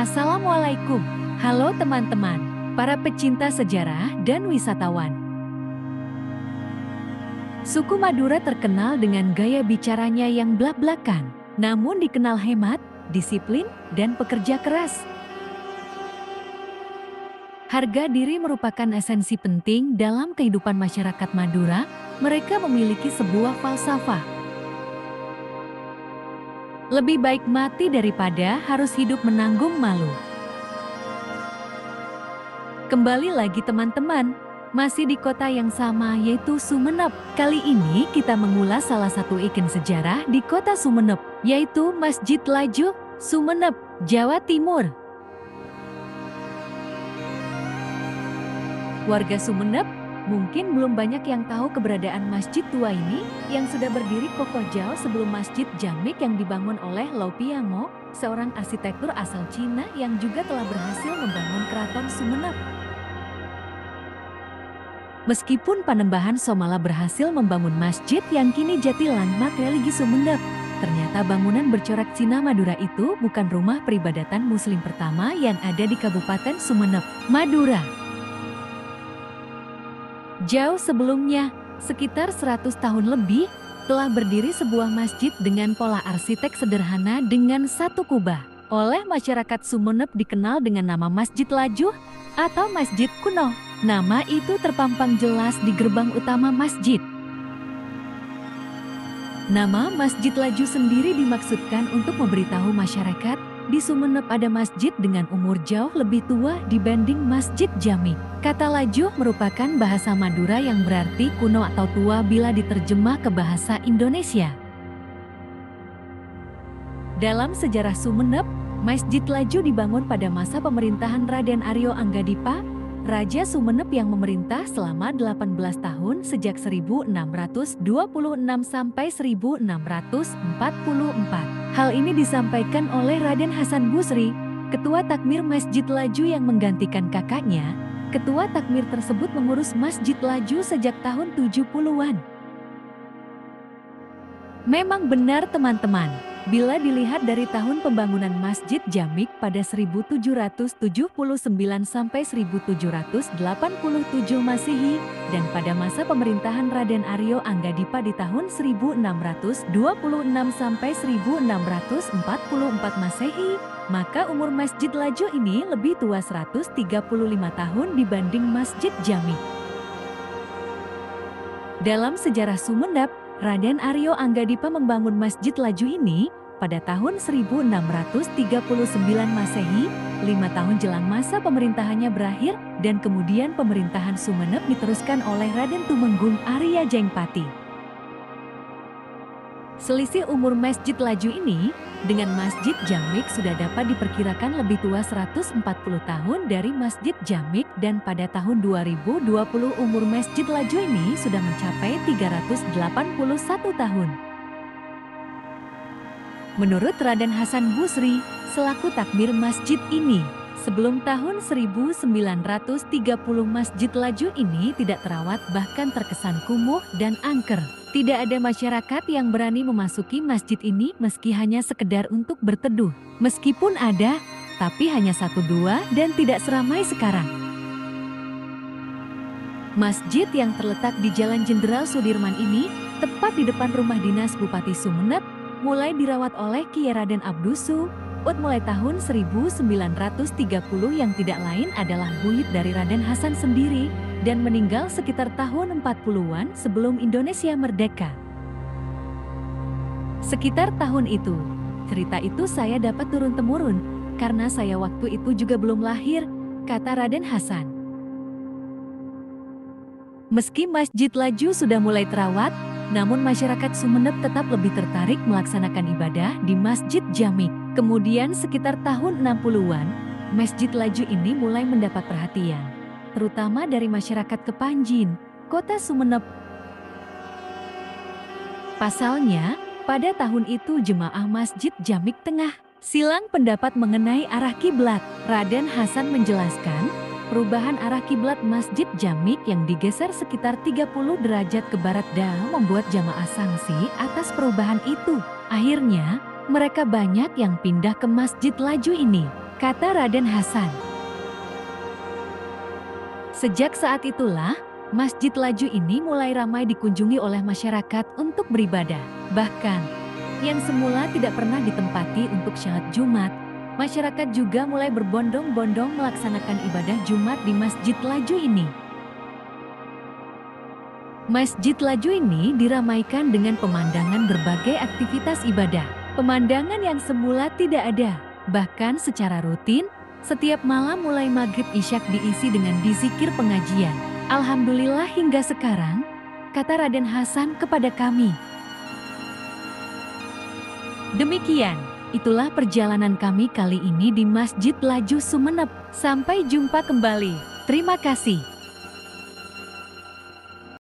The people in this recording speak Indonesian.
Assalamualaikum. Halo teman-teman, para pecinta sejarah dan wisatawan. Suku Madura terkenal dengan gaya bicaranya yang blak-blakan, namun dikenal hemat, disiplin, dan pekerja keras. Harga diri merupakan esensi penting dalam kehidupan masyarakat Madura. Mereka memiliki sebuah falsafah. Lebih baik mati daripada harus hidup menanggung malu. Kembali lagi teman-teman, masih di kota yang sama yaitu Sumenep. Kali ini kita mengulas salah satu ikon sejarah di kota Sumenep, yaitu Masjid Lajuh, Sumenep, Jawa Timur. Warga Sumenep mungkin belum banyak yang tahu keberadaan masjid tua ini yang sudah berdiri kokoh jauh sebelum Masjid Jamik yang dibangun oleh Lau Piango, seorang arsitektur asal Cina yang juga telah berhasil membangun Keraton Sumenep. Meskipun Panembahan Somala berhasil membangun masjid yang kini jadi landmark religi Sumenep, ternyata bangunan bercorak Cina Madura itu bukan rumah peribadatan Muslim pertama yang ada di Kabupaten Sumenep, Madura. Jauh sebelumnya, sekitar 100 tahun lebih, telah berdiri sebuah masjid dengan pola arsitek sederhana dengan satu kubah. Oleh masyarakat Sumenep dikenal dengan nama Masjid Lajuh atau Masjid Kuno. Nama itu terpampang jelas di gerbang utama masjid. Nama Masjid Lajuh sendiri dimaksudkan untuk memberitahu masyarakat di Sumenep ada masjid dengan umur jauh lebih tua dibanding Masjid Jamik. Kata Lajuh merupakan bahasa Madura yang berarti kuno atau tua bila diterjemah ke bahasa Indonesia. Dalam sejarah Sumenep, Masjid Lajuh dibangun pada masa pemerintahan Raden Aryo Anggadipa, Raja Sumenep yang memerintah selama 18 tahun sejak 1626 sampai 1644. Hal ini disampaikan oleh Raden Hasan Busri, Ketua Takmir Masjid Lajuh yang menggantikan kakaknya. Ketua Takmir tersebut mengurus Masjid Lajuh sejak tahun 70-an. Memang benar teman-teman, bila dilihat dari tahun pembangunan Masjid Jamik pada 1779 sampai 1787 Masehi dan pada masa pemerintahan Raden Aryo Anggadipa di tahun 1626 sampai 1644 Masehi, maka umur Masjid Lajuh ini lebih tua 135 tahun dibanding Masjid Jamik. Dalam sejarah Sumenep, Raden Aryo Anggadipa membangun Masjid Lajuh ini pada tahun 1639 Masehi, 5 tahun jelang masa pemerintahannya berakhir, dan kemudian pemerintahan Sumenep diteruskan oleh Raden Tumenggung Arya Jengpati. Selisih umur Masjid Lajuh ini dengan Masjid Jamik sudah dapat diperkirakan lebih tua 140 tahun dari Masjid Jamik, dan pada tahun 2020 umur Masjid Lajuh ini sudah mencapai 381 tahun. Menurut Raden Hasan Busri, selaku takmir masjid ini, sebelum tahun 1930 Masjid Lajuh ini tidak terawat, bahkan terkesan kumuh dan angker. Tidak ada masyarakat yang berani memasuki masjid ini meski hanya sekedar untuk berteduh. Meskipun ada, tapi hanya 1-2 dan tidak seramai sekarang. Masjid yang terletak di Jalan Jenderal Sudirman ini, tepat di depan rumah dinas Bupati Sumenep, mulai dirawat oleh Kiai Raden Abdusu Ud mulai tahun 1930 yang tidak lain adalah buyut dari Raden Hasan sendiri, dan meninggal sekitar tahun 40-an sebelum Indonesia merdeka. Sekitar tahun itu, cerita itu saya dapat turun-temurun, karena saya waktu itu juga belum lahir, kata Raden Hasan. Meski Masjid Lajuh sudah mulai terawat, namun masyarakat Sumenep tetap lebih tertarik melaksanakan ibadah di Masjid Jamik. Kemudian sekitar tahun 60-an, Masjid Lajuh ini mulai mendapat perhatian, terutama dari masyarakat Kepanjin, kota Sumenep. Pasalnya, pada tahun itu jemaah Masjid Jamik tengah silang pendapat mengenai arah kiblat. Raden Hasan menjelaskan, perubahan arah kiblat Masjid Jamik yang digeser sekitar 30 derajat ke barat membuat jamaah sangsi atas perubahan itu. Akhirnya, mereka banyak yang pindah ke Masjid Lajuh ini. kata Raden Hasan. Sejak saat itulah, Masjid Laju ini mulai ramai dikunjungi oleh masyarakat untuk beribadah. Bahkan, yang semula tidak pernah ditempati untuk syahad Jumat, masyarakat juga mulai berbondong-bondong melaksanakan ibadah Jumat di Masjid Laju ini. Masjid Laju ini diramaikan dengan pemandangan berbagai aktivitas ibadah. Pemandangan yang semula tidak ada, bahkan secara rutin, setiap malam mulai maghrib isyak diisi dengan dizikir pengajian. Alhamdulillah hingga sekarang, kata Raden Hasan kepada kami. Demikian, itulah perjalanan kami kali ini di Masjid Laju Sumeneb. Sampai jumpa kembali. Terima kasih.